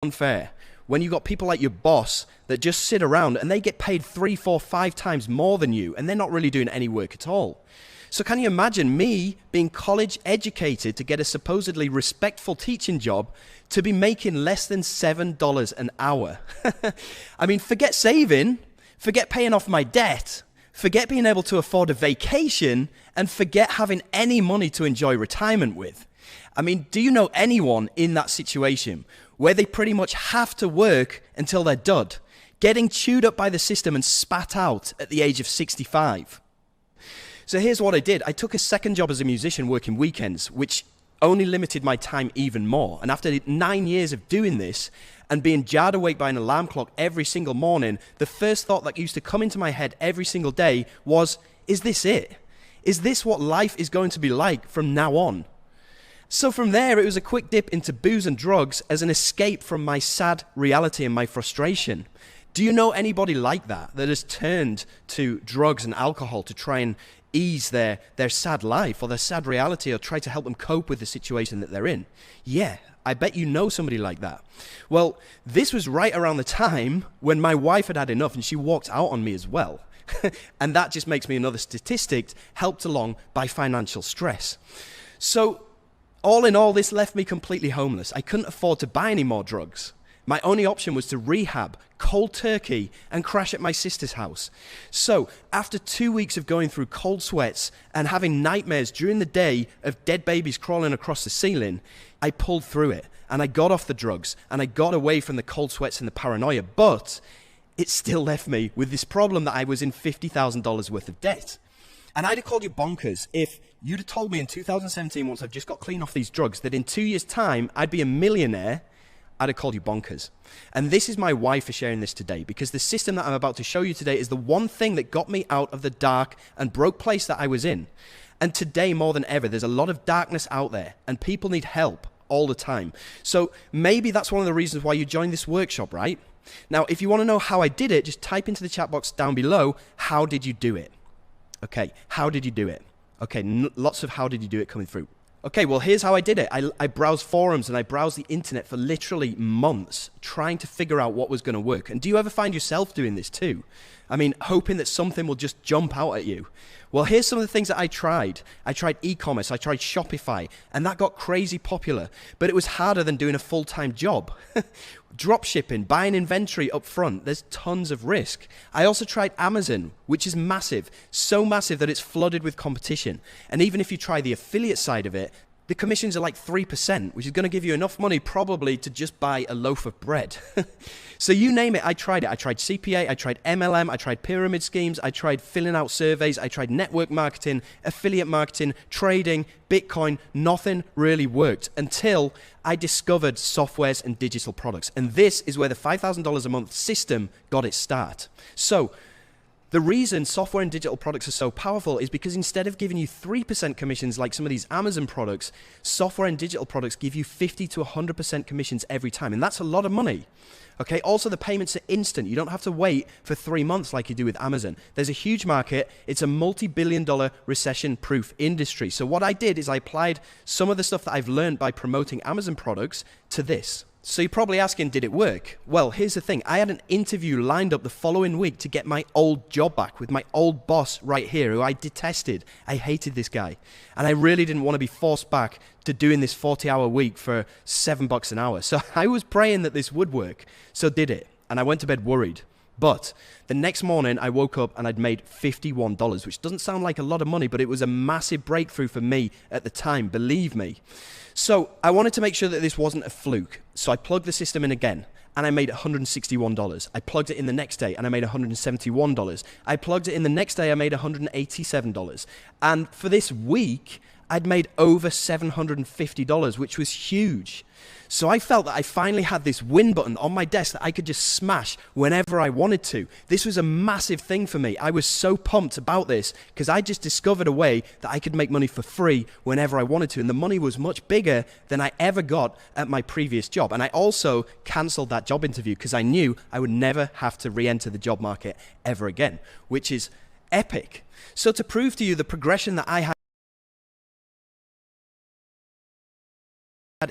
unfair when you got people like your boss that just sit around and they get paid 3, 4, 5 times more than you and they're not really doing any work at all. So can you imagine me being college educated to get a supposedly respectful teaching job to be making less than $7 an hour? I mean, forget saving, forget paying off my debt, forget being able to afford a vacation, and forget having any money to enjoy retirement with. I mean, do you know anyone in that situation where they pretty much have to work until they're dud, getting chewed up by the system and spat out at the age of 65? So here's what I did. I took a second job as a musician working weekends, which only limited my time even more. And after 9 years of doing this and being jarred awake by an alarm clock every single morning, the first thought that used to come into my head every single day was, is this it? Is this what life is going to be like from now on? So from there, it was a quick dip into booze and drugs as an escape from my sad reality and my frustration. Do you know anybody like that has turned to drugs and alcohol to try and ease their sad life or their sad reality, or try to help them cope with the situation that they're in? Yeah, I bet you know somebody like that. Well, this was right around the time when my wife had had enough and she walked out on me as well. And that just makes me another statistic helped along by financial stress. So all in all, this left me completely homeless. I couldn't afford to buy any more drugs. My only option was to rehab, cold turkey, and crash at my sister's house. So after 2 weeks of going through cold sweats and having nightmares during the day of dead babies crawling across the ceiling, I pulled through it and I got off the drugs and I got away from the cold sweats and the paranoia, but it still left me with this problem that I was in $50,000 worth of debt. And I'd have called you bonkers if you'd have told me in 2017, once I've just got clean off these drugs, that in 2 years' time, I'd be a millionaire. I'd have called you bonkers. And this is my why for sharing this today, because the system that I'm about to show you today is the one thing that got me out of the dark and broke place that I was in. And today, more than ever, there's a lot of darkness out there and people need help all the time. So maybe that's one of the reasons why you joined this workshop, right? Now, if you want to know how I did it, just type into the chat box down below, how did you do it? Okay, how did you do it? Okay, lots of how did you do it coming through. Okay, well, here's how I did it. I browsed forums and I browsed the internet for literally months trying to figure out what was going to work. And do you ever find yourself doing this too? I mean, hoping that something will just jump out at you. Well, here's some of the things that I tried. I tried e-commerce, I tried Shopify, and that got crazy popular. But it was harder than doing a full-time job. Drop shipping, buying inventory up front, there's tons of risk. I also tried Amazon, which is massive, so massive that it's flooded with competition. And even if you try the affiliate side of it, the commissions are like 3%, which is going to give you enough money probably to just buy a loaf of bread. So you name it, I tried it. I tried CPA, I tried MLM, I tried pyramid schemes, I tried filling out surveys, I tried network marketing, affiliate marketing, trading, Bitcoin. Nothing really worked until I discovered softwares and digital products. And this is where the $5,000 a month system got its start. So the reason software and digital products are so powerful is because instead of giving you 3% commissions like some of these Amazon products, software and digital products give you 50 to 100% commissions every time. And that's a lot of money. Okay, also the payments are instant. You don't have to wait for 3 months like you do with Amazon. There's a huge market. It's a multi-billion-dollar recession-proof industry. So what I did is I applied some of the stuff that I've learned by promoting Amazon products to this. So you're probably asking, did it work? Well, here's the thing. I had an interview lined up the following week to get my old job back with my old boss right here, who I detested. I hated this guy. And I really didn't want to be forced back to doing this 40-hour week for $7 an hour. So I was praying that this would work. So did it. And I went to bed worried. But the next morning I woke up and I'd made $51, which doesn't sound like a lot of money, but it was a massive breakthrough for me at the time, believe me. So I wanted to make sure that this wasn't a fluke. So I plugged the system in again and I made $161. I plugged it in the next day and I made $171. I plugged it in the next day, I made $187. And for this week, I'd made over $750, which was huge. So I felt that I finally had this win button on my desk that I could just smash whenever I wanted to. This was a massive thing for me. I was so pumped about this because I just discovered a way that I could make money for free whenever I wanted to. And the money was much bigger than I ever got at my previous job. And I also canceled that job interview because I knew I would never have to re-enter the job market ever again, which is epic. So to prove to you the progression that I had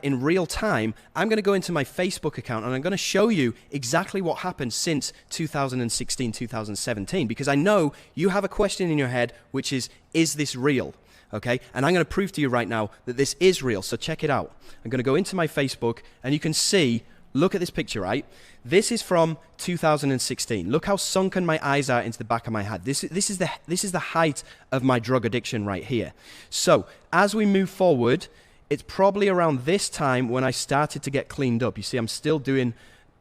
in real time, I'm going to go into my Facebook account and I'm going to show you exactly what happened since 2016, 2017, because I know you have a question in your head, which is this real? Okay, and I'm going to prove to you right now that this is real, so check it out. I'm going to go into my Facebook, and you can see, look at this picture, right? This is from 2016. Look how sunken my eyes are into the back of my head. This is the height of my drug addiction right here. So as we move forward, it's probably around this time when I started to get cleaned up. You see, I'm still doing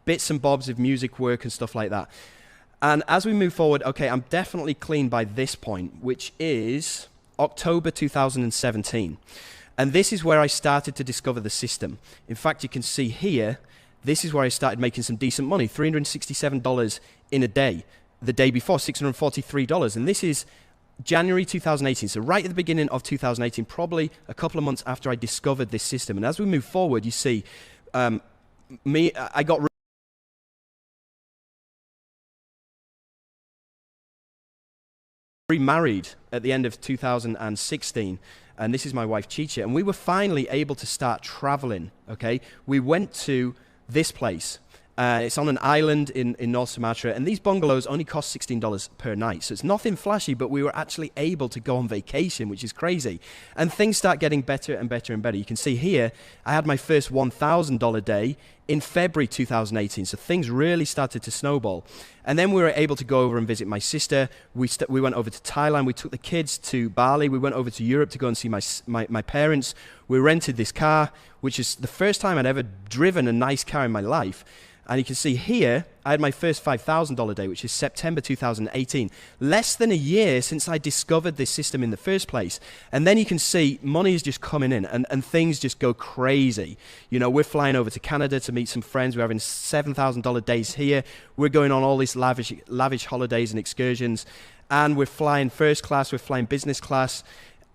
bits and bobs of music work and stuff like that. And as we move forward, okay, I'm definitely clean by this point, which is October 2017. And this is where I started to discover the system. In fact, you can see here, this is where I started making some decent money, $367 in a day. The day before, $643. And this is January 2018, so right at the beginning of 2018, probably a couple of months after I discovered this system. And as we move forward, you see, I got remarried at the end of 2016, and this is my wife Chicha, and we were finally able to start traveling, okay? We went to this place. It's on an island in North Sumatra, and these bungalows only cost $16 per night. So it's nothing flashy, but we were actually able to go on vacation, which is crazy. And things start getting better and better and better. You can see here, I had my first $1,000 day in February 2018. So things really started to snowball. And then we were able to go over and visit my sister. We went over to Thailand. We took the kids to Bali. We went over to Europe to go and see my parents. We rented this car, which is the first time I'd ever driven a nice car in my life. And you can see here, I had my first $5,000 day, which is September 2018. Less than a year since I discovered this system in the first place. And then you can see money is just coming in and things just go crazy. You know, we're flying over to Canada to meet some friends. We're having $7,000 days here. We're going on all these lavish holidays and excursions. And we're flying first class, we're flying business class.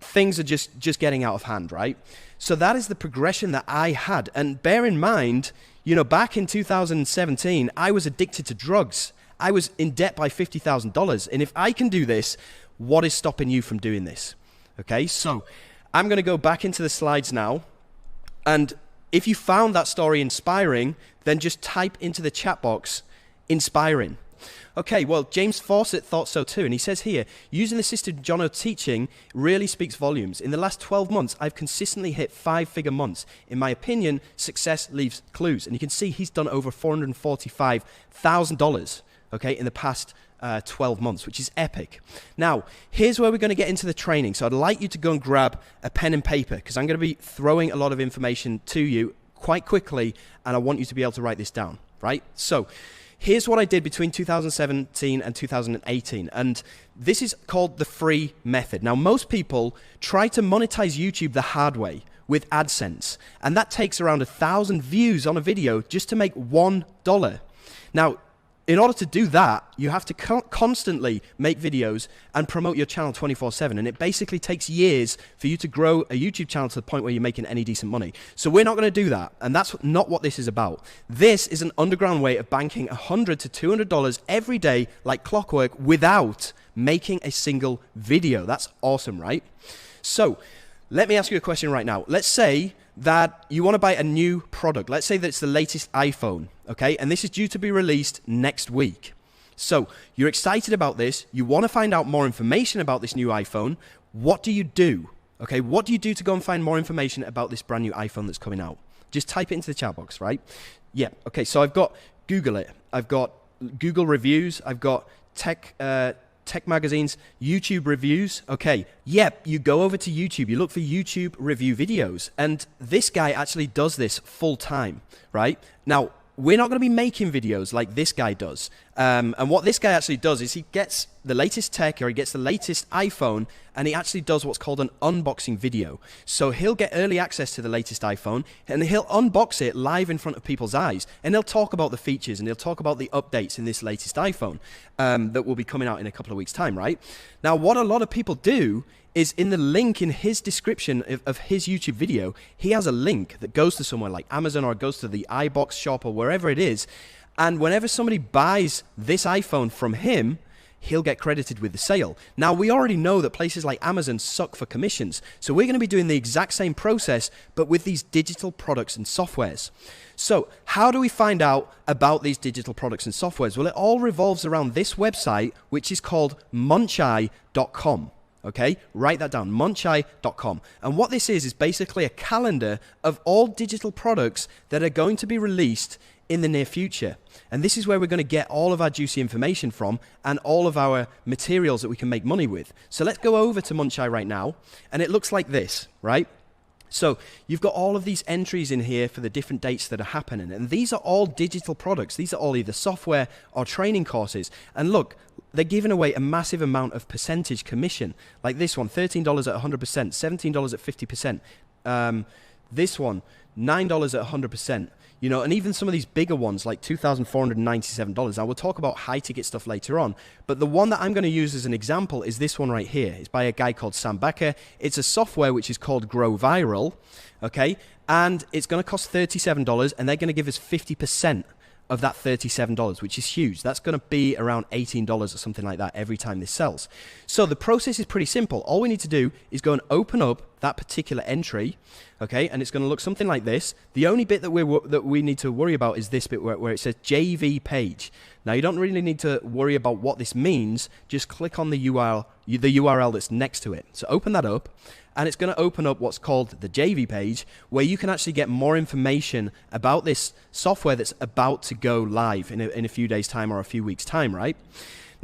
Things are just getting out of hand, right? So that is the progression that I had. And bear in mind, you know, back in 2017, I was addicted to drugs. I was in debt by $50,000. And if I can do this, what is stopping you from doing this? Okay, so I'm going to go back into the slides now. And if you found that story inspiring, then just type into the chat box, inspiring. Okay, well, James Fawcett thought so too, and he says here, using the assisted Jono teaching really speaks volumes. In the last 12 months, I've consistently hit 5-figure months. In my opinion, success leaves clues. And you can see he's done over $445,000, okay, in the past 12 months, which is epic. Now, here's where we're going to get into the training. So I'd like you to go and grab a pen and paper, because I'm going to be throwing a lot of information to you quite quickly, and I want you to be able to write this down, right? So here's what I did between 2017 and 2018, and this is called the free method. Now, most people try to monetize YouTube the hard way with AdSense, and that takes around 1,000 views on a video just to make $1. Now, in order to do that, you have to constantly make videos and promote your channel 24/7, and it basically takes years for you to grow a YouTube channel to the point where you're making any decent money. So we're not going to do that, and that's not what this is about. This is an underground way of banking $100 to $200 every day like clockwork without making a single video. That's awesome, right? So let me ask you a question right now. Let's say that you want to buy a new product. Let's say that it's the latest iPhone, okay? And this is due to be released next week. So you're excited about this. You want to find out more information about this new iPhone. What do you do? Okay, what do you do to go and find more information about this brand new iPhone that's coming out? Just type it into the chat box, right? Yeah, okay, so I've got Google it. I've got Google reviews. I've got tech magazines, YouTube reviews. Okay, yep, you go over to YouTube, you look for YouTube review videos, and this guy actually does this full time, right? Now, we're not going to be making videos like this guy does. And what this guy actually does is he gets the latest tech, or he gets the latest iPhone, and he actually does what's called an unboxing video. So he'll get early access to the latest iPhone, and he'll unbox it live in front of people's eyes. And he'll talk about the features, and he'll talk about the updates in this latest iPhone that will be coming out in a couple of weeks' time, right? Now, what a lot of people do is in the link in his description of his YouTube video, he has a link that goes to somewhere like Amazon, or goes to the iBox shop, or wherever it is. And whenever somebody buys this iPhone from him, he'll get credited with the sale. Now, we already know that places like Amazon suck for commissions, so we're going to be doing the exact same process, but with these digital products and softwares. So how do we find out about these digital products and softwares? Well, it all revolves around this website, which is called muncheye.com. Okay, write that down, muncheye.com. And what this is basically a calendar of all digital products that are going to be released in the near future. And this is where we're going to get all of our juicy information from and all of our materials that we can make money with. So let's go over to Muncheye right now. And it looks like this, right? So you've got all of these entries in here for the different dates that are happening. And these are all digital products. These are all either software or training courses. And look, they're giving away a massive amount of percentage commission. Like this one, $13 at 100%, $17 at 50%. This one, $9 at 100%. You know, and even some of these bigger ones, like $2,497. Now, we'll talk about high-ticket stuff later on, but the one that I'm going to use as an example is this one right here. It's by a guy called Sam Becker. It's a software which is called Grow Viral, okay? And it's going to cost $37, and they're going to give us 50% of that $37, which is huge. That's going to be around $18 or something like that every time this sells. So the process is pretty simple. All we need to do is go and open up that particular entry, okay, and it's going to look something like this. The only bit that we need to worry about is this bit where it says JV page. Now, you don't really need to worry about what this means. Just click on the URL that's next to it. So open that up, and it's going to open up what's called the JV page, where you can actually get more information about this software that's about to go live in a few days' time or a few weeks' time, right?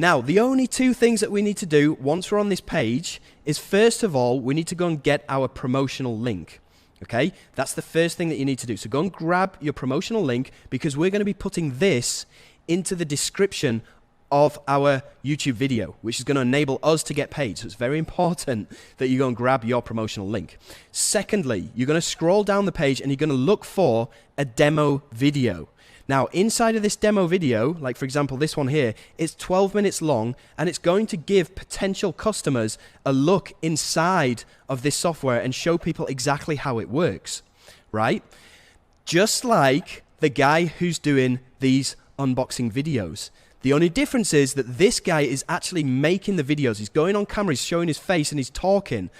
Now, the only two things that we need to do once we're on this page is, first of all, we need to go and get our promotional link. Okay, that's the first thing that you need to do. So go and grab your promotional link, because we're going to be putting this into the description of our YouTube video, which is going to enable us to get paid. So it's very important that you go and grab your promotional link. Secondly, you're going to scroll down the page and you're going to look for a demo video. Now, inside of this demo video, like for example this one here, it's 12 minutes long, and it's going to give potential customers a look inside of this software and show people exactly how it works, right? Just like the guy who's doing these unboxing videos. The only difference is that this guy is actually making the videos. He's going on camera, he's showing his face, and he's talking.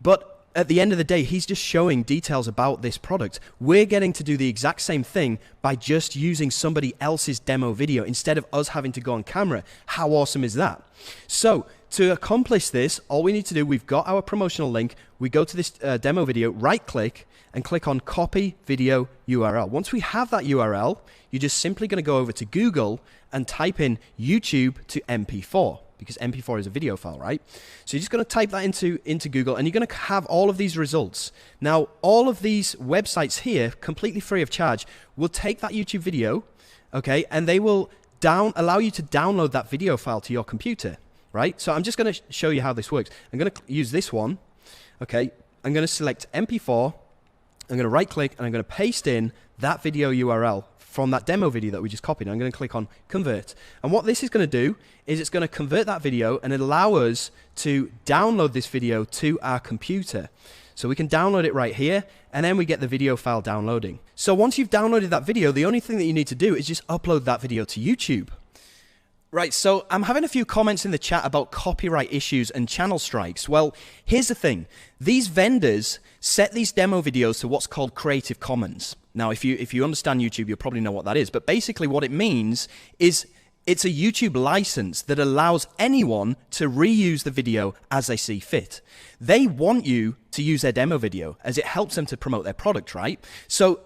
But at the end of the day, he's just showing details about this product. We're getting to do the exact same thing by just using somebody else's demo video instead of us having to go on camera. How awesome is that? So to accomplish this, all we need to do, we've got our promotional link. We go to this demo video, right-click, and click on Copy Video URL. Once we have that URL, you're just simply going to go over to Google and type in YouTube to MP4, because MP4 is a video file, right? So you're just going to type that into Google, and you're going to have all of these results. Now, all of these websites here, completely free of charge, will take that YouTube video, okay, and they will allow you to download that video file to your computer, right? So I'm just going to show you how this works. I'm going to use this one, okay? I'm going to select MP4, I'm going to right-click, and I'm going to paste in that video URL from that demo video that we just copied. I'm going to click on Convert. And what this is going to do is it's going to convert that video and allow us to download this video to our computer. So we can download it right here, and then we get the video file downloading. So once you've downloaded that video, the only thing that you need to do is just upload that video to YouTube. Right, so I'm having a few comments in the chat about copyright issues and channel strikes. Well, here's the thing. These vendors set these demo videos to what's called Creative Commons. Now, if you understand YouTube, you'll probably know what that is. But basically what it means is it's a YouTube license that allows anyone to reuse the video as they see fit. They want you to use their demo video as it helps them to promote their product, right? So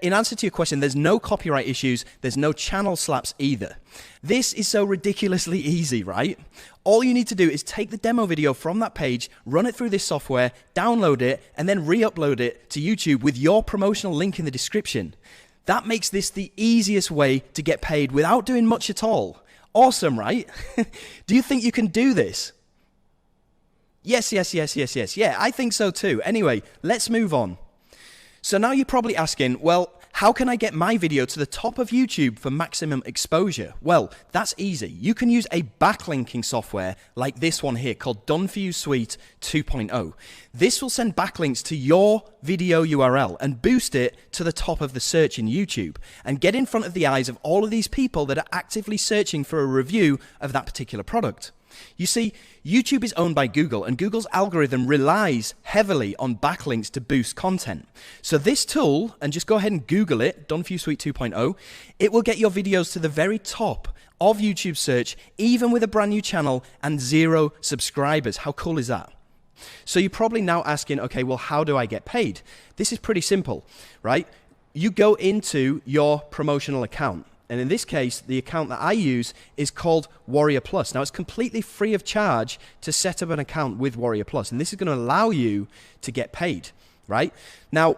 in answer to your question, there's no copyright issues, there's no channel slaps either. This is so ridiculously easy, right? All you need to do is take the demo video from that page, run it through this software, download it, and then re-upload it to YouTube with your promotional link in the description. That makes this the easiest way to get paid without doing much at all. Awesome, right? Do you think you can do this? Yes. Yeah, I think so too. Anyway, let's move on. So now you're probably asking, well, How can I get my video to the top of YouTube for maximum exposure? Well, that's easy. You can use a backlinking software like this one here called Done For You Suite 2.0. This will send backlinks to your video URL and boost it to the top of the search in YouTube and get in front of the eyes of all of these people that are actively searching for a review of that particular product. You see, YouTube is owned by Google, and Google's algorithm relies heavily on backlinks to boost content. So this tool, and just go ahead and Google it, Done For You Suite 2.0, it will get your videos to the very top of YouTube search, even with a brand new channel and 0 subscribers. How cool is that? So you're probably now asking, okay, well, how do I get paid? This is pretty simple, right? You go into your promotional account. And in this case, the account that I use is called Warrior Plus. Now, it's completely free of charge to set up an account with Warrior Plus. And this is going to allow you to get paid, right? Now,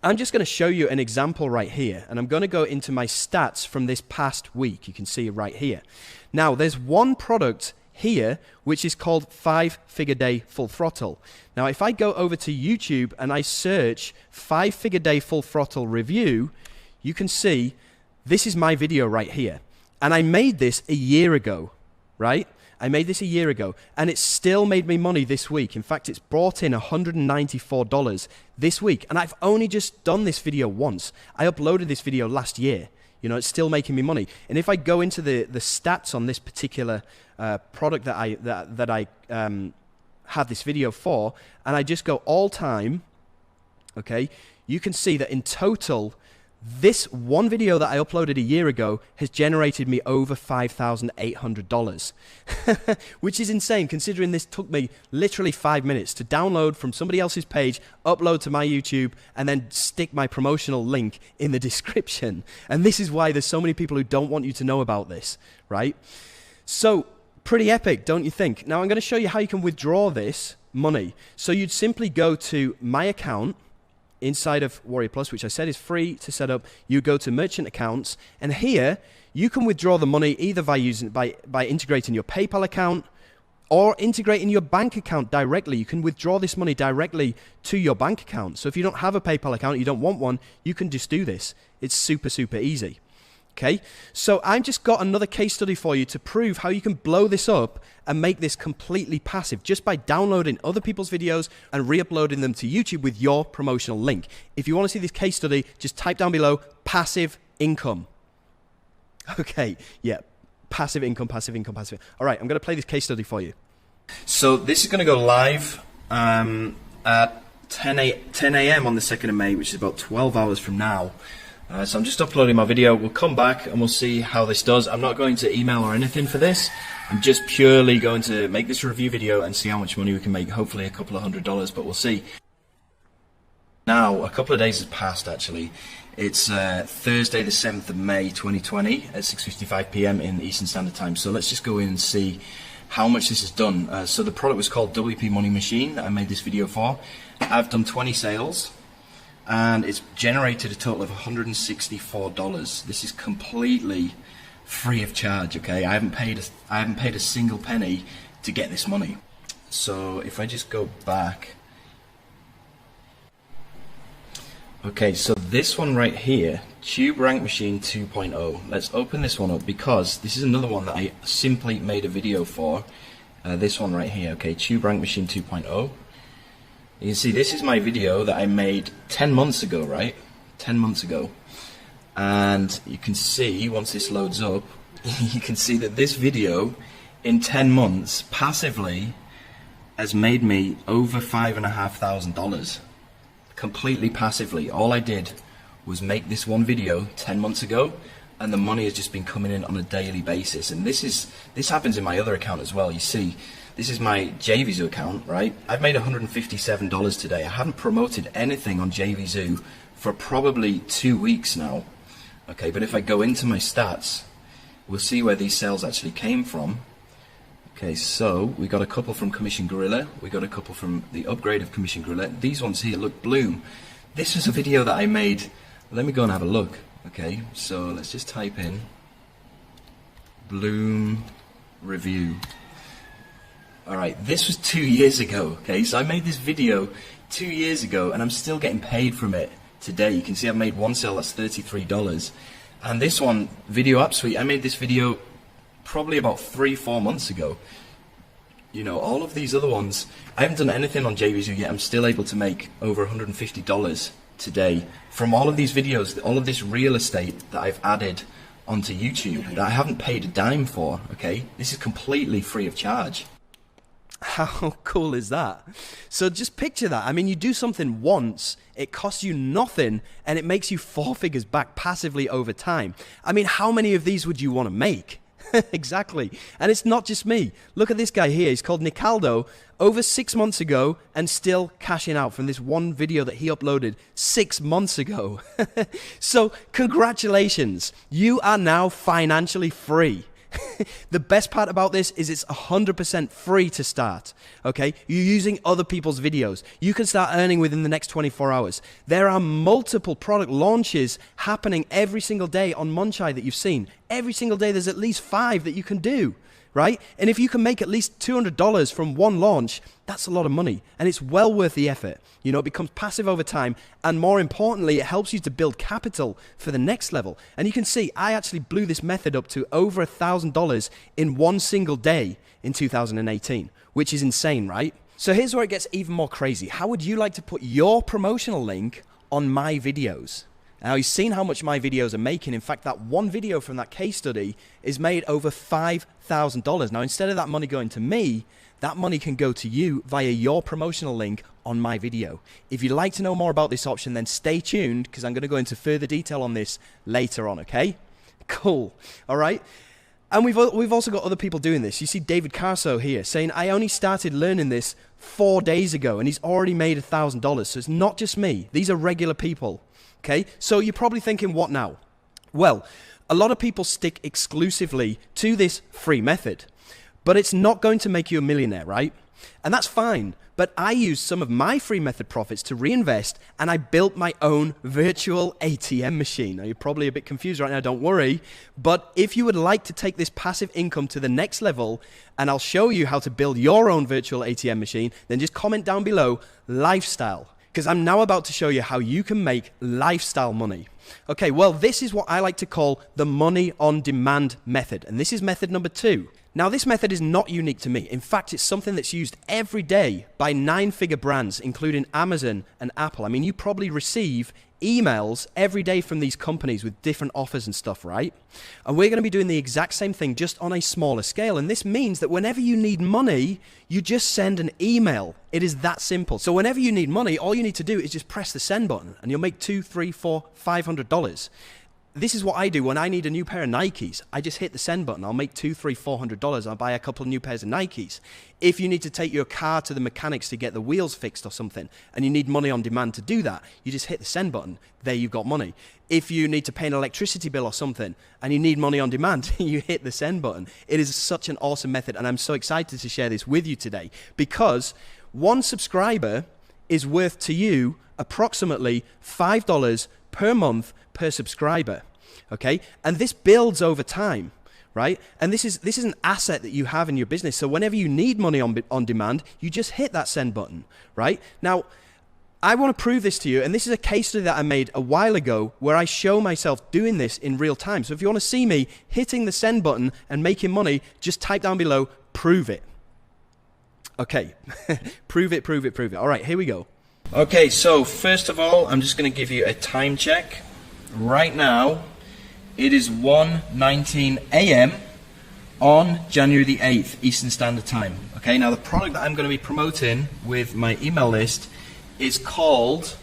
I'm just going to show you an example right here. And I'm going to go into my stats from this past week. You can see it right here. Now, there's one product here which is called 5-Figure Day Full Throttle. Now, if I go over to YouTube and I search 5-Figure Day Full Throttle review, you can see this is my video right here. And I made this a year ago, right? I made this a year ago, and it still made me money this week. In fact, it's brought in $194 this week, and I've only just done this video once. I uploaded this video last year. You know, it's still making me money. And if I go into the stats on this particular product that I have this video for, and I just go all time, okay, you can see that in total, this one video that I uploaded a year ago has generated me over $5,800, which is insane considering this took me literally 5 minutes to download from somebody else's page, upload to my YouTube, and then stick my promotional link in the description. And this is why there's so many people who don't want you to know about this, right? So pretty epic, don't you think? Now I'm going to show you how you can withdraw this money. So you'd simply go to my account inside of Warrior Plus, which I said is free to set up. You go to merchant accounts, and here you can withdraw the money either by integrating your PayPal account or integrating your bank account directly. You can withdraw this money directly to your bank account. So if you don't have a PayPal account, you don't want one, you can just do this. It's super, super easy. Okay, so I've just got another case study for you to prove how you can blow this up and make this completely passive just by downloading other people's videos and re-uploading them to YouTube with your promotional link. If you want to see this case study, just type down below passive income. Okay, yeah, passive income, passive income, passive. All right, I'm going to play this case study for you. So this is going to go live at 10 a.m. on the 2nd of May, which is about 12 hours from now. So I'm just uploading my video. We'll come back and we'll see how this does. I'm not going to email or anything for this. I'm just purely going to make this review video and see how much money we can make. Hopefully a couple of $100s, but we'll see. Now, a couple of days has passed actually. It's Thursday the 7th of May 2020 at 6:55 p.m. in Eastern Standard Time. So let's just go in and see how much this has done. So the product was called WP Money Machine that I made this video for. I've done 20 sales. And it's generated a total of $164. This is completely free of charge. Okay, I haven't paid a single penny to get this money. So if I just go back, okay, so this one right here, Tube Rank Machine 2.0. Let's open this one up because this is another one that I simply made a video for. This one right here, okay, Tube Rank Machine 2.0. You can see this is my video that I made 10 months ago, right? 10 months ago. And you can see, once this loads up, you can see that this video in 10 months passively has made me over $5,500. Completely passively. All I did was make this one video 10 months ago, and the money has just been coming in on a daily basis. And this happens in my other account as well. You see, this is my JVZoo account, right? I've made $157 today. I haven't promoted anything on JVZoo for probably 2 weeks now. Okay, but if I go into my stats, we'll see where these sales actually came from. Okay, so we got a couple from Commission Gorilla. We got a couple from the upgrade of Commission Gorilla. These ones here, look, Bloom. This was a video that I made. Let me go and have a look. Okay, so let's just type in Bloom review. Alright, this was 2 years ago, okay, so I made this video 2 years ago and I'm still getting paid from it today. You can see I've made one sale that's $33. And this one, Video App Suite, I made this video probably about 3-4 months ago. You know, all of these other ones, I haven't done anything on JVZoo yet. I'm still able to make over $150 today from all of these videos, all of this real estate that I've added onto YouTube that I haven't paid a dime for, okay? This is completely free of charge. How cool is that? So just picture that. I mean, you do something once, it costs you nothing, and it makes you 4 figures back passively over time. I mean, how many of these would you want to make? Exactly. And it's not just me. Look at this guy here. He's called Nicaldo, over 6 months ago, and still cashing out from this one video that he uploaded 6 months ago. So congratulations. You are now financially free. The best part about this is it's 100% free to start, okay? You're using other people's videos. You can start earning within the next 24 hours. There are multiple product launches happening every single day on Munchai that you've seen. Every single day there's at least 5 that you can do, right? And if you can make at least $200 from one launch, that's a lot of money, and it's well worth the effort. You know, it becomes passive over time, and more importantly, it helps you to build capital for the next level. And you can see, I actually blew this method up to over $1,000 in one single day in 2018, which is insane, right? So here's where it gets even more crazy. How would you like to put your promotional link on my videos? Now, you've seen how much my videos are making. In fact, that one video from that case study is made over $5,000. Now, instead of that money going to me, that money can go to you via your promotional link on my video. If you'd like to know more about this option, then stay tuned, because I'm going to go into further detail on this later on, okay? Cool. All right. And we've also got other people doing this. You see David Carso here saying, I only started learning this 4 days ago, and he's already made $1,000. So it's not just me. These are regular people. Okay, so you're probably thinking, what now? Well, a lot of people stick exclusively to this free method, but it's not going to make you a millionaire, right? And that's fine, but I used some of my free method profits to reinvest, and I built my own virtual ATM machine. Now, you're probably a bit confused right now, don't worry, but if you would like to take this passive income to the next level, and I'll show you how to build your own virtual ATM machine, then just comment down below, lifestyle. Because I'm now about to show you how you can make lifestyle money. Okay, well, this is what I like to call the money on demand method. And this is method number 2. Now, this method is not unique to me. In fact, it's something that's used every day by 9-figure brands, including Amazon and Apple. I mean, you probably receive emails every day from these companies with different offers and stuff, right? And we're going to be doing the exact same thing, just on a smaller scale. And this means that whenever you need money, you just send an email. It is that simple. So whenever you need money, all you need to do is just press the send button, and you'll make $200, $300, $400, $500. This is what I do when I need a new pair of Nikes. I just hit the send button. I'll make $200, $300, $400. I'll buy a couple of new pairs of Nikes. If you need to take your car to the mechanics to get the wheels fixed or something, and you need money on demand to do that, you just hit the send button. There you've got money. If you need to pay an electricity bill or something, and you need money on demand, you hit the send button. It is such an awesome method, and I'm so excited to share this with you today, because one subscriber is worth to you approximately $5 per month per subscriber, okay? And this builds over time, right? And this is an asset that you have in your business. So whenever you need money on demand, you just hit that send button, right? Now, I want to prove this to you, and this is a case study that I made a while ago where I show myself doing this in real time. So if you want to see me hitting the send button and making money, just type down below, prove it. Okay, prove it, prove it, prove it. All right, here we go. Okay, so first of all, I'm just going to give you a time check. Right now, it is 1:19 a.m. on January the 8th, Eastern Standard Time. Okay, now the product that I'm going to be promoting with my email list is called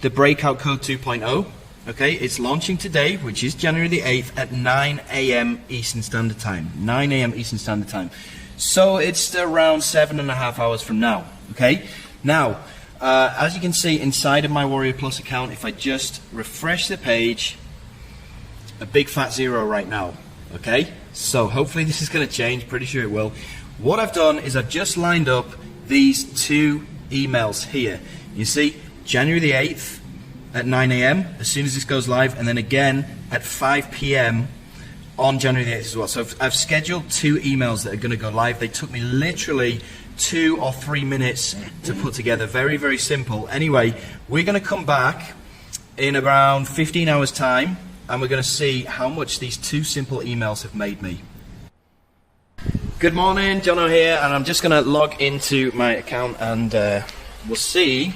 the Breakout Code 2.0. Okay, it's launching today, which is January the 8th at 9 a.m. Eastern Standard Time. 9 a.m. Eastern Standard Time. So it's around 7.5 hours from now. Okay, now, as you can see inside of my Warrior Plus account, if I just refresh the page, a big fat 0 right now. Okay, so hopefully this is going to change, pretty sure it will. What I've done is I've just lined up these 2 emails here. You see, January the 8th at 9 a.m. as soon as this goes live, and then again at 5 p.m. on January the 8th as well. So I've scheduled 2 emails that are going to go live. They took me literally 2 or 3 minutes to put together. Very, very simple. Anyway, we're going to come back in around 15 hours time, and we're going to see how much these 2 simple emails have made me. Good morning, Jono here, and I'm just going to log into my account and we'll see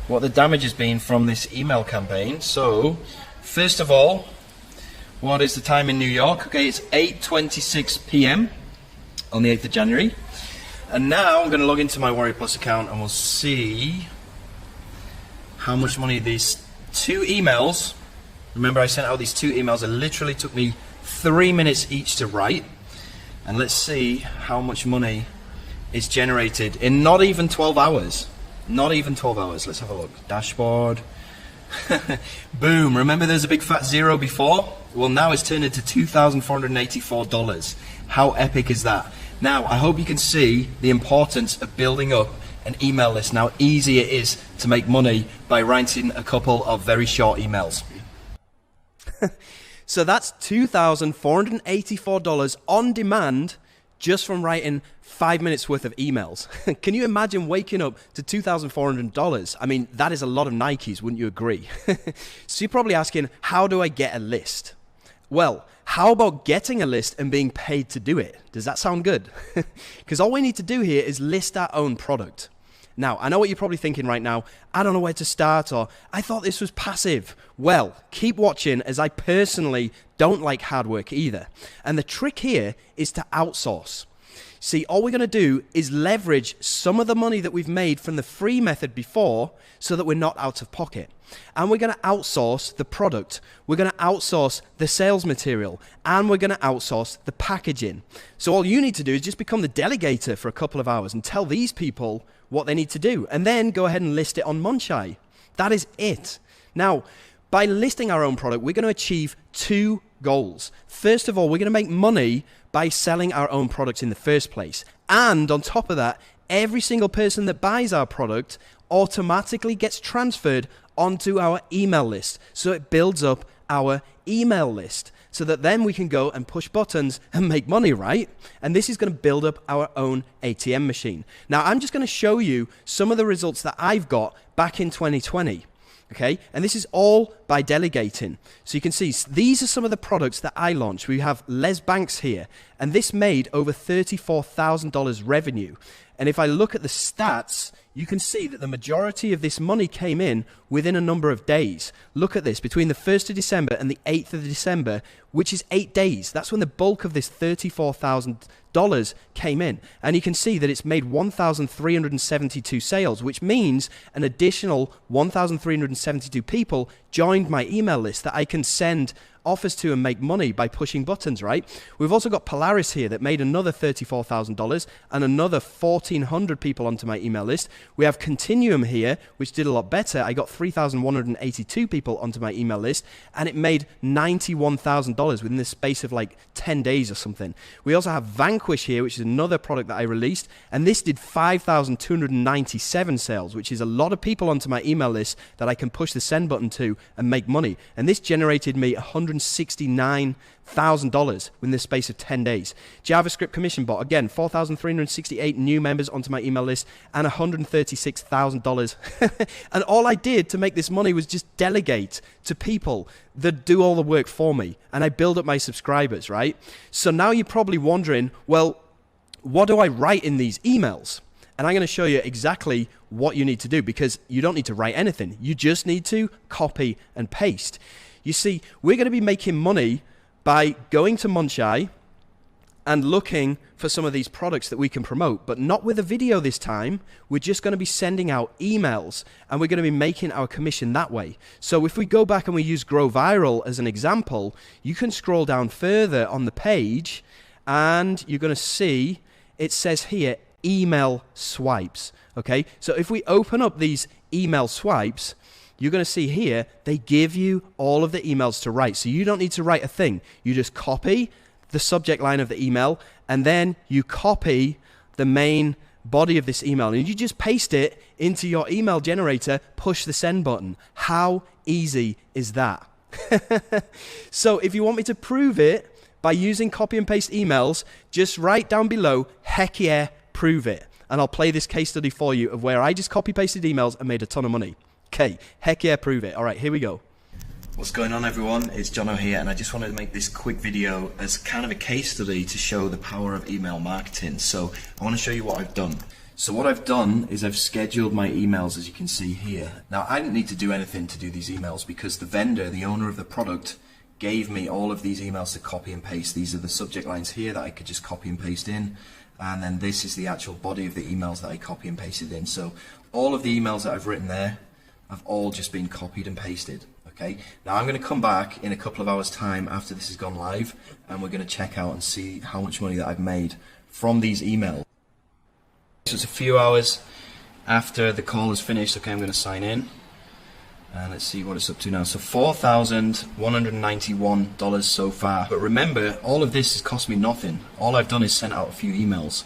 what the damage has been from this email campaign. So, first of all, what is the time in New York? Okay, it's 8:26 p.m. on the 8th of January. And now I'm going to log into my Warrior Plus account and we'll see how much money these 2 emails, remember I sent out these 2 emails, it literally took me 3 minutes each to write. And let's see how much money is generated in not even 12 hours. Not even 12 hours. Let's have a look. Dashboard. Boom. Remember there's a big fat zero before? Well, now it's turned into $2,484. How epic is that? Now, I hope you can see the importance of building up an email list and how easy it is to make money by writing a couple of very short emails. So that's $2,484 on demand just from writing 5 minutes worth of emails. Can you imagine waking up to $2,400? I mean, that is a lot of Nikes, wouldn't you agree? So you're probably asking, how do I get a list? Well, how about getting a list and being paid to do it? Does that sound good? Because all we need to do here is list our own product. Now, I know what you're probably thinking right now. I don't know where to start, or I thought this was passive. Well, keep watching, as I personally don't like hard work either. And the trick here is to outsource. See, all we're going to do is leverage some of the money that we've made from the free method before so that we're not out of pocket. And we're going to outsource the product. We're going to outsource the sales material. And we're going to outsource the packaging. So all you need to do is just become the delegator for a couple of hours and tell these people what they need to do. And then go ahead and list it on Munchai. That is it. Now, by listing our own product, we're going to achieve 2 goals. First of all, we're going to make money by selling our own product in the first place. And on top of that, every single person that buys our product automatically gets transferred onto our email list. So it builds up our email list so that then we can go and push buttons and make money, right? And this is going to build up our own ATM machine. Now, I'm just going to show you some of the results that I've got back in 2020. Okay, and this is all by delegating. So you can see these are some of the products that I launched. We have Les Banks here, and this made over $34,000 revenue. And if I look at the stats, you can see that the majority of this money came in within a number of days. Look at this, between the 1st of December and the 8th of December, which is 8 days. That's when the bulk of this $34,000 came in. And you can see that it's made 1,372 sales, which means an additional 1,372 people joined my email list that I can send offers to and make money by pushing buttons, right? We've also got Polaris here that made another $34,000 and another 1,400 people onto my email list. We have Continuum here, which did a lot better. I got 3,182 people onto my email list, and it made $91,000 within the space of like 10 days or something. We also have Vanquish here, which is another product that I released, and this did 5,297 sales, which is a lot of people onto my email list that I can push the send button to and make money. And this generated me $169,000 within the space of 10 days. JavaScript Commission Bot, again, 4,368 new members onto my email list and $136,000. And all I did to make this money was just delegate to people that do all the work for me. And I build up my subscribers, right? So now you're probably wondering, well, what do I write in these emails? And I'm going to show you exactly what you need to do, because you don't need to write anything. You just need to copy and paste. You see, we're going to be making money by going to Munchai and looking for some of these products that we can promote, but not with a video this time. We're just going to be sending out emails, and we're going to be making our commission that way. So if we go back and we use Grow Viral as an example, you can scroll down further on the page, and you're going to see it says here, email swipes. Okay, so if we open up these email swipes, you're going to see here, they give you all of the emails to write. So you don't need to write a thing. You just copy the subject line of the email, and then you copy the main body of this email, and you just paste it into your email generator, push the send button. How easy is that? So if you want me to prove it by using copy and paste emails, just write down below, heck yeah, prove it. And I'll play this case study for you of where I just copy pasted emails and made a ton of money. Okay, heck yeah, prove it. All right, here we go. What's going on, everyone? It's Jono here, and I just wanted to make this quick video as kind of a case study to show the power of email marketing. So I want to show you what I've done. So what I've done is I've scheduled my emails, as you can see here. Now, I didn't need to do anything to do these emails because the vendor, the owner of the product, gave me all of these emails to copy and paste. These are the subject lines here that I could just copy and paste in, and then this is the actual body of the emails that I copy and pasted in. So all of the emails that I've written there have all just been copied and pasted. Okay, now I'm going to come back in a couple of hours time after this has gone live, and we're going to check out and see how much money that I've made from these emails. So it's a few hours after the call is finished. Okay, I'm going to sign in. And let's see what it's up to now. So $4,191 so far. But remember, all of this has cost me nothing. All I've done is sent out a few emails.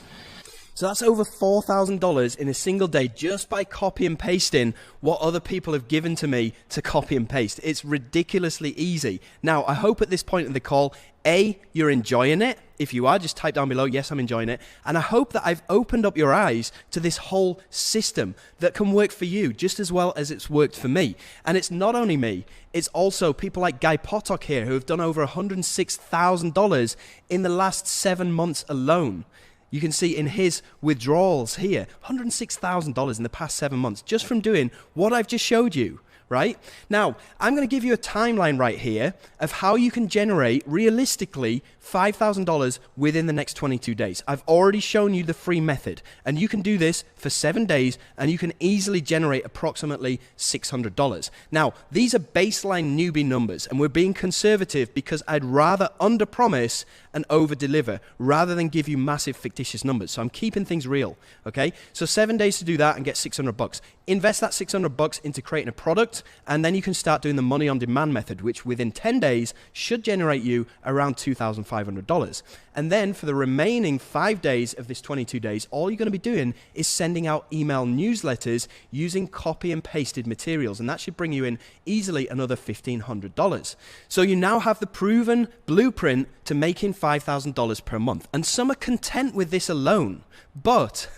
So that's over $4,000 in a single day just by copy and pasting what other people have given to me to copy and paste. It's ridiculously easy. Now, I hope at this point in the call, A, you're enjoying it. If you are, just type down below, yes, I'm enjoying it. And I hope that I've opened up your eyes to this whole system that can work for you just as well as it's worked for me. And it's not only me, it's also people like Guy Potok here who have done over $106,000 in the last 7 months alone. You can see in his withdrawals here, $106,000 in the past 7 months just from doing what I've just showed you. Right? Now, I'm going to give you a timeline right here of how you can generate, realistically, $5,000 within the next 22 days. I've already shown you the free method, and you can do this for 7 days, and you can easily generate approximately $600. Now, these are baseline newbie numbers, and we're being conservative because I'd rather under-promise and over-deliver rather than give you massive fictitious numbers. So I'm keeping things real, okay? So 7 days to do that and get $600. Invest that $600 into creating a product, and then you can start doing the money on demand method, which within 10 days should generate you around $2,500. And then for the remaining 5 days of this 22 days, all you're going to be doing is sending out email newsletters using copy and pasted materials, and that should bring you in easily another $1,500. So you now have the proven blueprint to making $5,000 per month, and some are content with this alone. But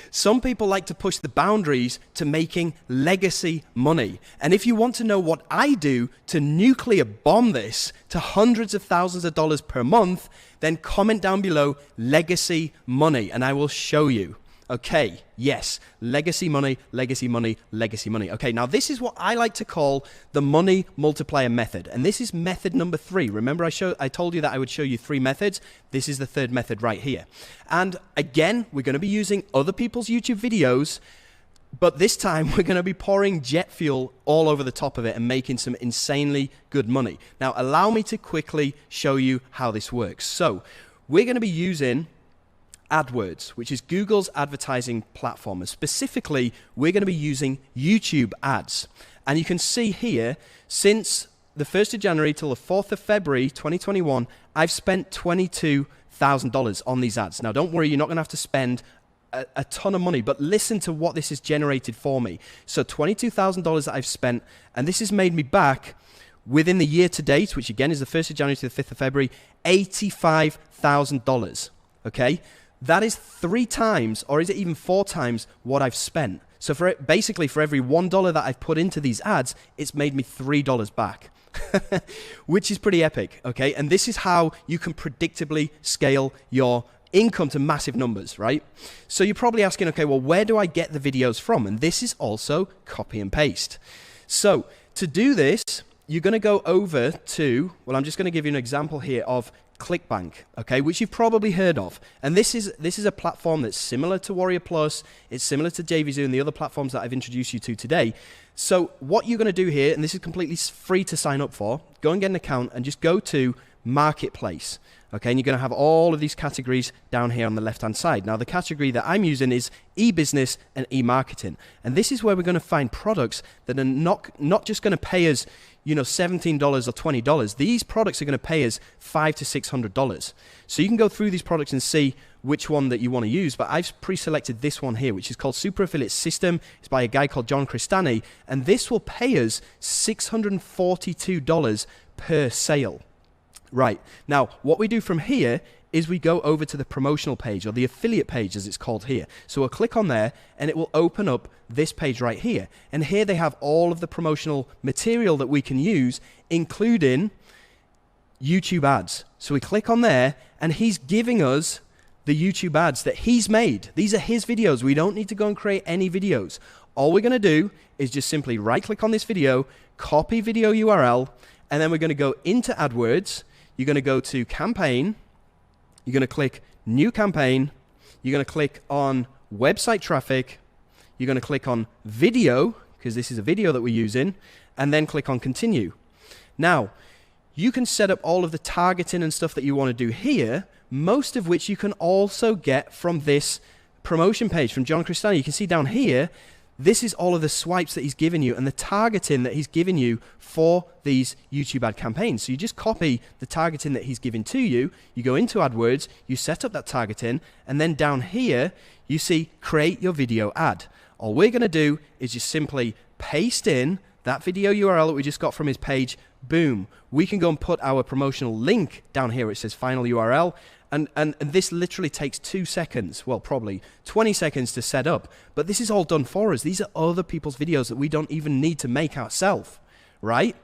some people like to push the boundaries to making legacy money. And if you want to know what I do to nuclear bomb this to hundreds of thousands of dollars per month, then comment down below legacy money and I will show you. Okay, yes, legacy money, legacy money, legacy money. Okay, now this is what I like to call the money multiplier method. And this is method number 3. Remember I told you that I would show you 3 methods. This is the 3rd method right here. And again, we're going to be using other people's YouTube videos, but this time we're going to be pouring jet fuel all over the top of it and making some insanely good money. Now, allow me to quickly show you how this works. So we're going to be using AdWords, which is Google's advertising platform. And specifically, we're going to be using YouTube ads. And you can see here, since the 1st of January till the 4th of February 2021, I've spent $22,000 on these ads. Now, don't worry, you're not going to have to spend a ton of money, but listen to what this has generated for me. So $22,000 that I've spent, and this has made me back within the year to date, which again is the 1st of January to the 5th of February, $85,000. Okay? That is 3 times, or is it even 4 times what I've spent? So basically for every $1 that I've put into these ads, it's made me $3 back, which is pretty epic, okay? And this is how you can predictably scale your income to massive numbers, right? So you're probably asking, okay, well, where do I get the videos from? And this is also copy and paste. So to do this, you're going to go over to, well, I'm just going to give you an example here of ClickBank, okay, which you've probably heard of. And this is a platform that's similar to Warrior Plus, it's similar to JVZoo and the other platforms that I've introduced you to today. So what you're going to do here, and this is completely free to sign up for, go and get an account and just go to Marketplace. Okay, and you're going to have all of these categories down here on the left-hand side. Now, the category that I'm using is e-business and e-marketing. And this is where we're going to find products that are not just going to pay us, you know, $17 or $20. These products are going to pay us $500 to $600. So you can go through these products and see which one that you want to use. But I've pre-selected this one here, which is called Super Affiliate System. It's by a guy called John Cristani. And this will pay us $642 per sale. Right, now what we do from here is we go over to the promotional page, or the affiliate page as it's called here. So we'll click on there and it will open up this page right here. And here they have all of the promotional material that we can use, including YouTube ads. So we click on there and he's giving us the YouTube ads that he's made. These are his videos. We don't need to go and create any videos. All we're going to do is just simply right click on this video, copy video URL, and then we're going to go into AdWords. You're going to go to campaign. You're going to click new campaign. You're going to click on website traffic. You're going to click on video, because this is a video that we're using, and then click on continue. Now, you can set up all of the targeting and stuff that you want to do here, most of which you can also get from this promotion page from John Cristani. You can see down here, this is all of the swipes that he's given you and the targeting that he's given you for these YouTube ad campaigns. So you just copy the targeting that he's given to you, you go into AdWords, you set up that targeting, and then down here, you see create your video ad. All we're going to do is just simply paste in that video URL that we just got from his page. Boom. We can go and put our promotional link down here. It says final URL. And this literally takes 2 seconds, well, probably 20 seconds to set up. But this is all done for us. These are other people's videos that we don't even need to make ourselves, right?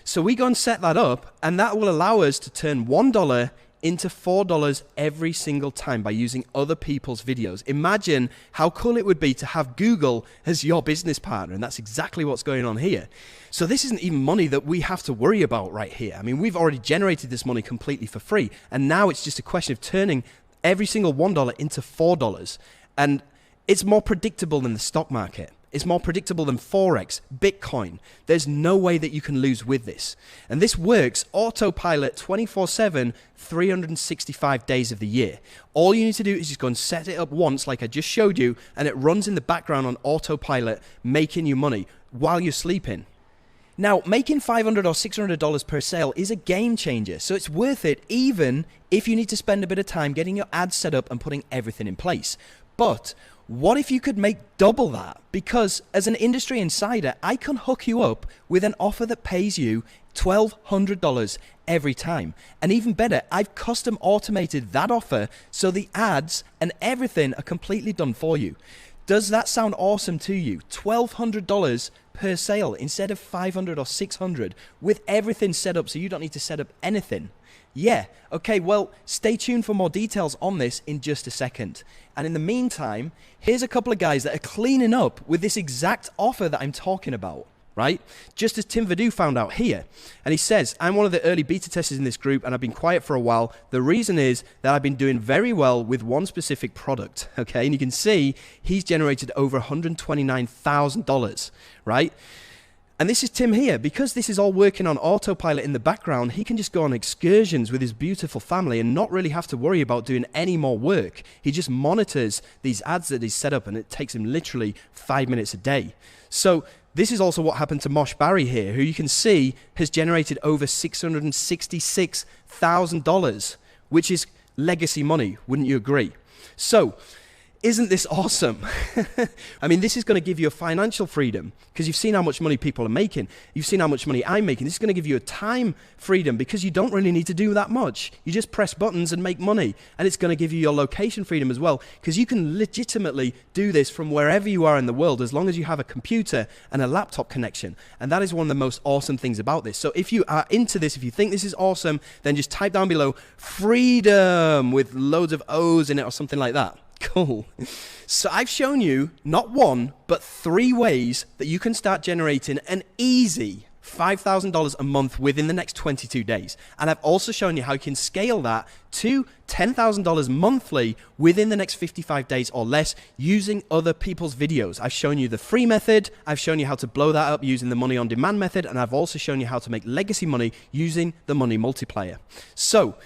So we go and set that up, and that will allow us to turn $1 into $4 every single time by using other people's videos. Imagine how cool it would be to have Google as your business partner, and that's exactly what's going on here. So this isn't even money that we have to worry about right here. I mean, we've already generated this money completely for free, and now it's just a question of turning every single $1 into $4, and it's more predictable than the stock market. It's more predictable than Forex, Bitcoin. There's no way that you can lose with this. And this works autopilot 24/7, 365 days of the year. All you need to do is just go and set it up once, like I just showed you, and it runs in the background on autopilot, making you money while you're sleeping. Now, making $500 or $600 per sale is a game changer, so it's worth it even if you need to spend a bit of time getting your ads set up and putting everything in place. But what if you could make double that? Because as an industry insider, I can hook you up with an offer that pays you $1,200 every time. And even better, I've custom automated that offer so the ads and everything are completely done for you. Does that sound awesome to you? $1,200 per sale instead of $500 or $600 with everything set up so you don't need to set up anything. Yeah, okay, well, stay tuned for more details on this in just a second. And in the meantime, here's a couple of guys that are cleaning up with this exact offer that I'm talking about, right? Just as Tim Vadu found out here. And he says, I'm one of the early beta testers in this group and I've been quiet for a while. The reason is that I've been doing very well with one specific product, okay? And you can see he's generated over $129,000, right? And this is Tim here. Because this is all working on autopilot in the background, he can just go on excursions with his beautiful family and not really have to worry about doing any more work. He just monitors these ads that he's set up and it takes him literally 5 minutes a day. So this is also what happened to Mosh Barry here, who you can see has generated over $666,000, which is legacy money, wouldn't you agree? So isn't this awesome? I mean, this is going to give you a financial freedom because you've seen how much money people are making. You've seen how much money I'm making. This is going to give you a time freedom because you don't really need to do that much. You just press buttons and make money. And it's going to give you your location freedom as well because you can legitimately do this from wherever you are in the world as long as you have a computer and a laptop connection. And that is one of the most awesome things about this. So if you are into this, if you think this is awesome, then just type down below freedom with loads of O's in it or something like that. Cool. So I've shown you not one, but 3 ways that you can start generating an easy $5,000 a month within the next 22 days. And I've also shown you how you can scale that to $10,000 monthly within the next 55 days or less using other people's videos. I've shown you the free method. I've shown you how to blow that up using the money on demand method. And I've also shown you how to make legacy money using the money multiplier. So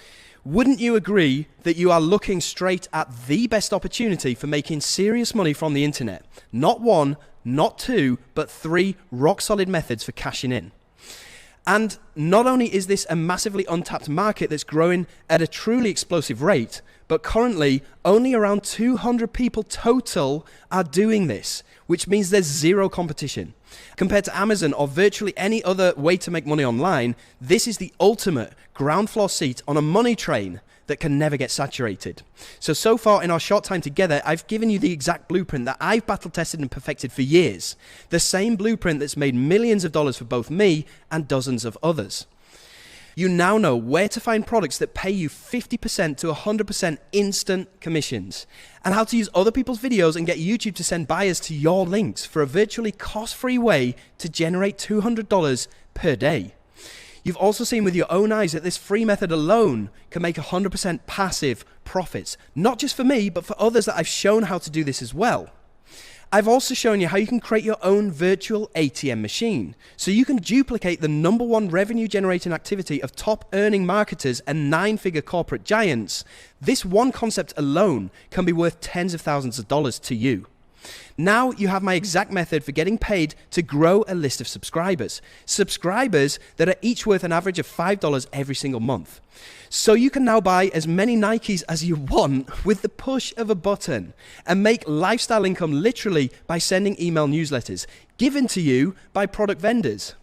wouldn't you agree that you are looking straight at the best opportunity for making serious money from the internet? Not 1, not 2, but 3 rock-solid methods for cashing in. And not only is this a massively untapped market that's growing at a truly explosive rate, but currently only around 200 people total are doing this, which means there's zero competition. Compared to Amazon or virtually any other way to make money online, this is the ultimate ground floor seat on a money train that can never get saturated. So far in our short time together, I've given you the exact blueprint that I've battle tested and perfected for years. The same blueprint that's made millions of dollars for both me and dozens of others. You now know where to find products that pay you 50% to 100% instant commissions, and how to use other people's videos and get YouTube to send buyers to your links for a virtually cost-free way to generate $200 per day. You've also seen with your own eyes that this free method alone can make 100% passive profits, not just for me, but for others that I've shown how to do this as well. I've also shown you how you can create your own virtual ATM machine, so you can duplicate the #1 revenue generating activity of top earning marketers and 9-figure corporate giants. This one concept alone can be worth tens of thousands of dollars to you. Now you have my exact method for getting paid to grow a list of subscribers. Subscribers that are each worth an average of $5 every single month. So you can now buy as many Nikes as you want with the push of a button and make lifestyle income literally by sending email newsletters given to you by product vendors.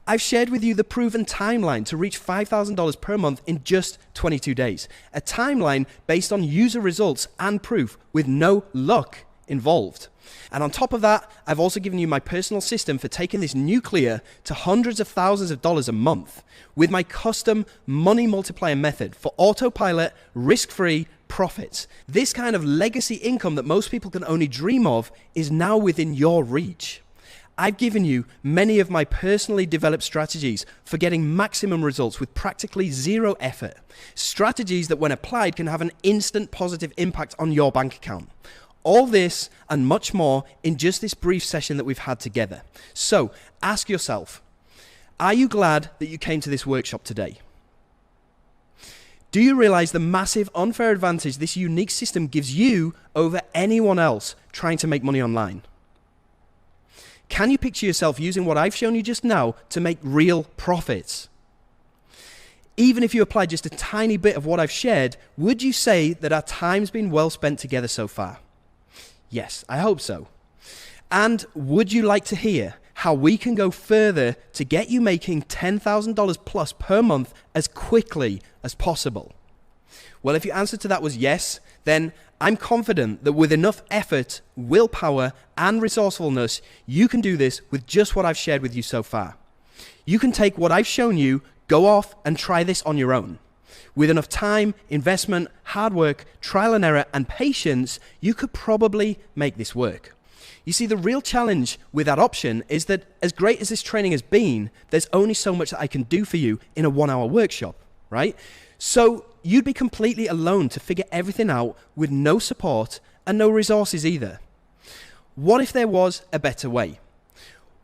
I've shared with you the proven timeline to reach $5,000 per month in just 22 days. A timeline based on user results and proof with no luck involved. And on top of that, I've also given you my personal system for taking this nuclear to hundreds of thousands of dollars a month with my custom money multiplier method for autopilot, risk-free profits. This kind of legacy income that most people can only dream of is now within your reach. I've given you many of my personally developed strategies for getting maximum results with practically zero effort. Strategies that when applied can have an instant positive impact on your bank account. All this and much more in just this brief session that we've had together. So ask yourself, are you glad that you came to this workshop today? Do you realize the massive unfair advantage this unique system gives you over anyone else trying to make money online? Can you picture yourself using what I've shown you just now to make real profits? Even if you apply just a tiny bit of what I've shared, would you say that our time's been well spent together so far? Yes, I hope so. And would you like to hear how we can go further to get you making $10,000 plus per month as quickly as possible? Well, if your answer to that was yes, then I'm confident that with enough effort, willpower, and resourcefulness, you can do this with just what I've shared with you so far. You can take what I've shown you, go off and try this on your own. With enough time, investment, hard work, trial and error, and patience, you could probably make this work. You see, the real challenge with that option is that as great as this training has been, there's only so much that I can do for you in a 1-hour workshop, right? So you'd be completely alone to figure everything out with no support and no resources either. What if there was a better way?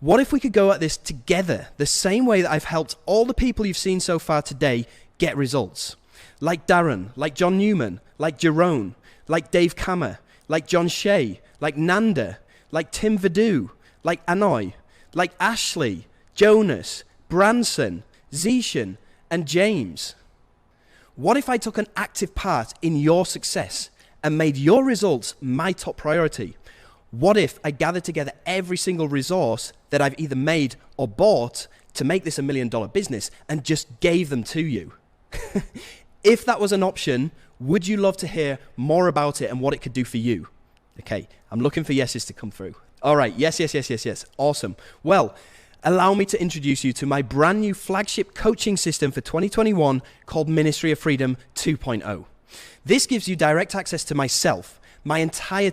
What if we could go at this together the same way that I've helped all the people you've seen so far today get results? Like Darren, like John Newman, like Jono, like Dave Kammer, like John Shea, like Nanda, like Tim Vadu, like Anoy, like Ashley, Jonas, Branson, Zishan, and James. What if I took an active part in your success and made your results my top priority? What if I gathered together every single resource that I've either made or bought to make this $1 million business and just gave them to you? If that was an option, would you love to hear more about it and what it could do for you? Okay, I'm looking for yeses to come through. All right, yes. Awesome. Well, allow me to introduce you to my brand new flagship coaching system for 2021 called Ministry of Freedom 2.0. This gives you direct access to myself, my entire